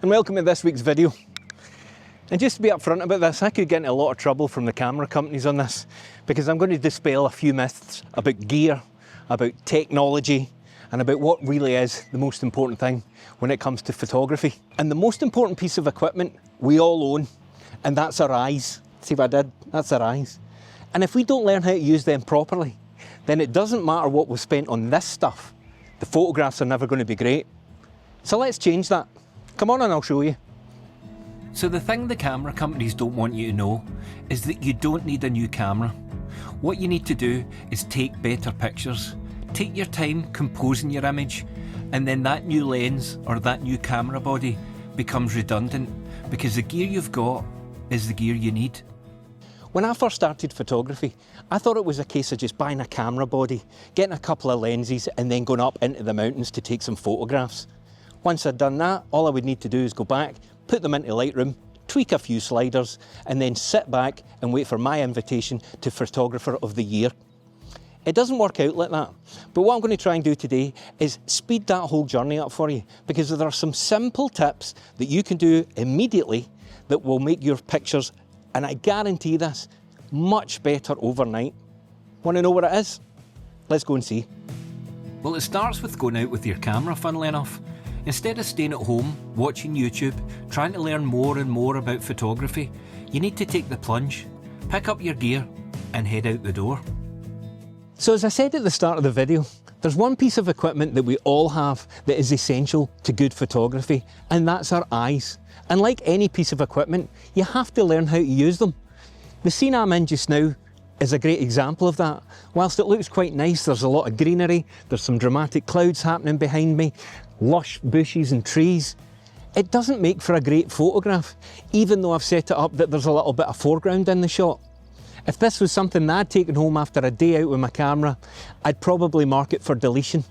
and welcome to this week's video. And just to be upfront about this, I could get into a lot of trouble from the camera companies on this because I'm going to dispel a few myths about gear, about technology, and about what really is the most important thing when it comes to photography. And the most important piece of equipment we all own, and that's our eyes. See what I did? That's our eyes. And if we don't learn how to use them properly, then it doesn't matter what was spent on this stuff. The photographs are never going to be great. So let's change that. Come on and I'll show you. So the thing the camera companies don't want you to know is that you don't need a new camera. What you need to do is take better pictures. Take your time composing your image, and then that new lens or that new camera body becomes redundant because the gear you've got is the gear you need. When I first started photography, I thought it was a case of just buying a camera body, getting a couple of lenses and then going up into the mountains to take some photographs. Once I'd done that, all I would need to do is go back, put them into Lightroom, tweak a few sliders, and then sit back and wait for my invitation to Photographer of the Year. It doesn't work out like that, but what I'm going to try and do today is speed that whole journey up for you, because there are some simple tips that you can do immediately that will make your pictures, and I guarantee this, much better overnight. Want to know what it is? Let's go and see. Well, it starts with going out with your camera, funnily enough. Instead of staying at home, watching YouTube, trying to learn more and more about photography, you need to take the plunge, pick up your gear and head out the door. So as I said at the start of the video, there's one piece of equipment that we all have that is essential to good photography, and that's our eyes. And like any piece of equipment, you have to learn how to use them. The scene I'm in just now is a great example of that. Whilst it looks quite nice, there's a lot of greenery, there's some dramatic clouds happening behind me, lush bushes and trees. It doesn't make for a great photograph, even though I've set it up that there's a little bit of foreground in the shot. If this was something that I'd taken home after a day out with my camera, I'd probably mark it for deletion.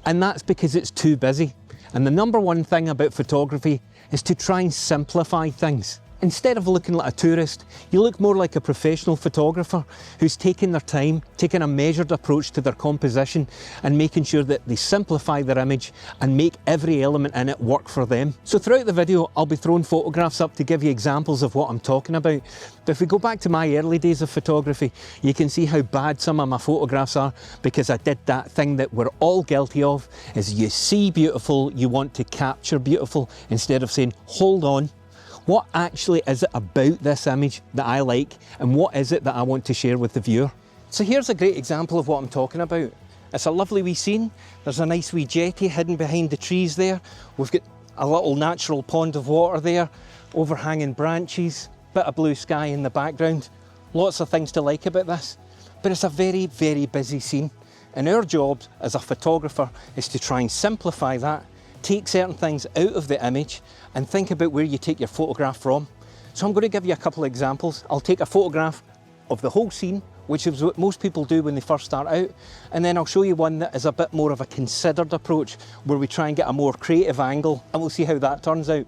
And that's because it's too busy. And the number one thing about photography is to try and simplify things. Instead of looking like a tourist, you look more like a professional photographer who's taking their time, taking a measured approach to their composition and making sure that they simplify their image and make every element in it work for them. So throughout the video, I'll be throwing photographs up to give you examples of what I'm talking about. But if we go back to my early days of photography, you can see how bad some of my photographs are because I did that thing that we're all guilty of, is you see beautiful, you want to capture beautiful instead of saying, hold on, what actually is it about this image that I like, and what is it that I want to share with the viewer? So here's a great example of what I'm talking about. It's a lovely wee scene. There's a nice wee jetty hidden behind the trees there. We've got a little natural pond of water there, overhanging branches, bit of blue sky in the background. Lots of things to like about this. But it's a very, very busy scene. And our job as a photographer is to try and simplify that, take certain things out of the image and think about where you take your photograph from. So I'm going to give you a couple of examples. I'll take a photograph of the whole scene, which is what most people do when they first start out, and then I'll show you one that is a bit more of a considered approach where we try and get a more creative angle, and we'll see how that turns out.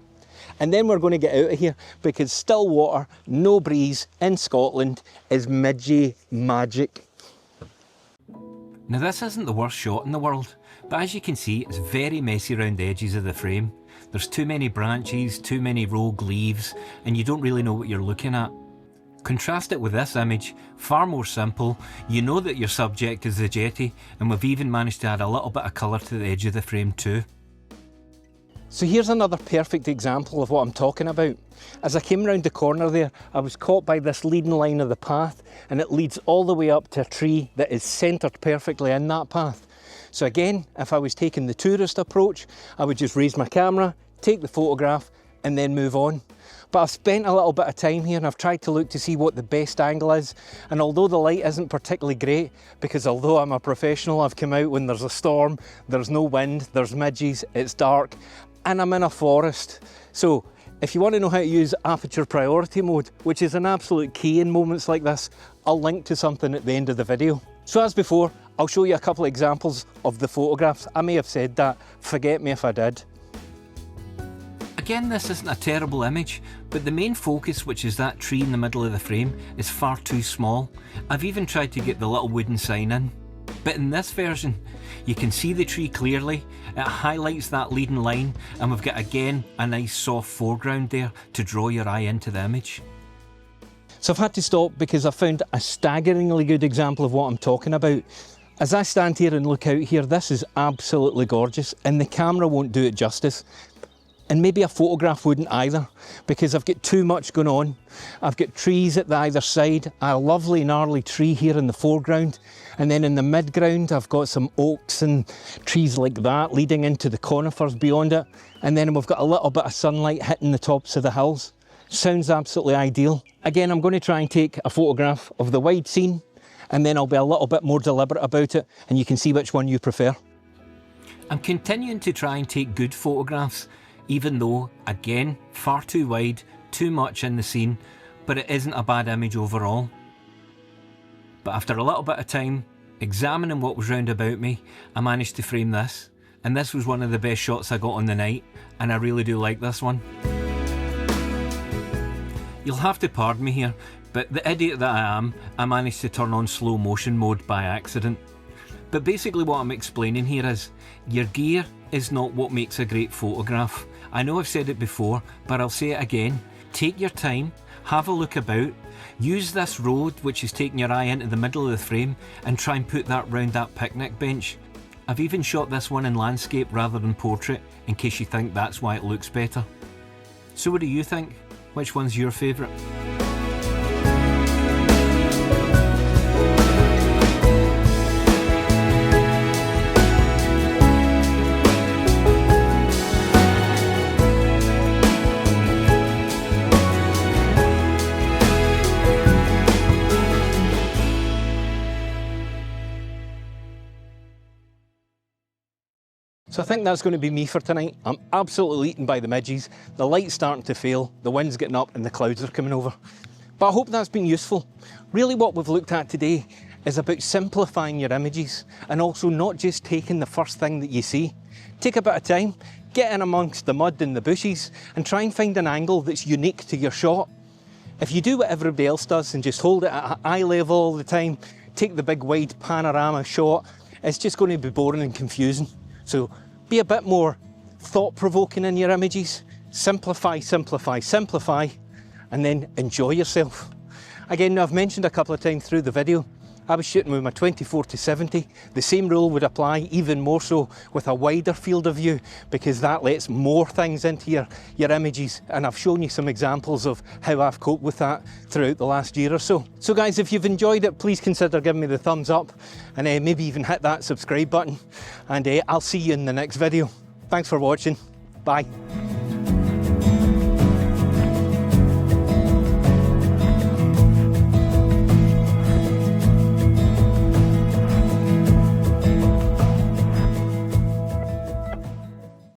And then we're going to get out of here because still water, no breeze in Scotland is midgey magic. Now this isn't the worst shot in the world, but as you can see, it's very messy around the edges of the frame. There's too many branches, too many rogue leaves, and you don't really know what you're looking at. Contrast it with this image, far more simple. You know that your subject is the jetty, and we've even managed to add a little bit of colour to the edge of the frame too. So here's another perfect example of what I'm talking about. As I came round the corner there, I was caught by this leading line of the path, and it leads all the way up to a tree that is centred perfectly in that path. So again, if I was taking the tourist approach, I would just raise my camera, take the photograph, and then move on. But I've spent a little bit of time here and I've tried to look to see what the best angle is. And although the light isn't particularly great, because although I'm a professional, I've come out when there's a storm, there's no wind, there's midges, it's dark, and I'm in a forest. So if you want to know how to use aperture priority mode, which is an absolute key in moments like this, I'll link to something at the end of the video. So as before, I'll show you a couple of examples of the photographs. I may have said that, forget me if I did. Again, this isn't a terrible image, but the main focus, which is that tree in the middle of the frame, is far too small. I've even tried to get the little wooden sign in. But in this version, you can see the tree clearly, it highlights that leading line, and we've got again a nice soft foreground there to draw your eye into the image. So I've had to stop because I found a staggeringly good example of what I'm talking about. As I stand here and look out here, this is absolutely gorgeous, and the camera won't do it justice. And maybe a photograph wouldn't either, because I've got too much going on. I've got trees at either side, a lovely gnarly tree here in the foreground, and then in the midground I've got some oaks and trees like that leading into the conifers beyond it, and then we've got a little bit of sunlight hitting the tops of the hills. Sounds absolutely ideal. Again, I'm going to try and take a photograph of the wide scene, and then I'll be a little bit more deliberate about it, and you can see which one you prefer. I'm continuing to try and take good photographs, even though, again, far too wide, too much in the scene, but it isn't a bad image overall. But after a little bit of time, examining what was round about me, I managed to frame this, and this was one of the best shots I got on the night, and I really do like this one. You'll have to pardon me here, but the idiot that I am, I managed to turn on slow motion mode by accident. But basically what I'm explaining here is, your gear is not what makes a great photograph. I know I've said it before, but I'll say it again. Take your time, have a look about, use this road which is taking your eye into the middle of the frame, and try and put that round that picnic bench. I've even shot this one in landscape rather than portrait, in case you think that's why it looks better. So what do you think? Which one's your favourite? So I think that's going to be me for tonight. I'm absolutely eaten by the midges. The light's starting to fail, the wind's getting up and the clouds are coming over. But I hope that's been useful. Really what we've looked at today is about simplifying your images, and also not just taking the first thing that you see. Take a bit of time, get in amongst the mud and the bushes, and try and find an angle that's unique to your shot. If you do what everybody else does and just hold it at eye level all the time, take the big wide panorama shot, it's just going to be boring and confusing. So be a bit more thought-provoking in your images, simplify, simplify, simplify, and then enjoy yourself. Again, now I've mentioned a couple of times through the video, I was shooting with my 24-70. The same rule would apply, even more so with a wider field of view, because that lets more things into your images, and I've shown you some examples of how I've coped with that throughout the last year or so. So guys, if you've enjoyed it, please consider giving me the thumbs up, and maybe even hit that subscribe button, and I'll see you in the next video. Thanks for watching. Bye.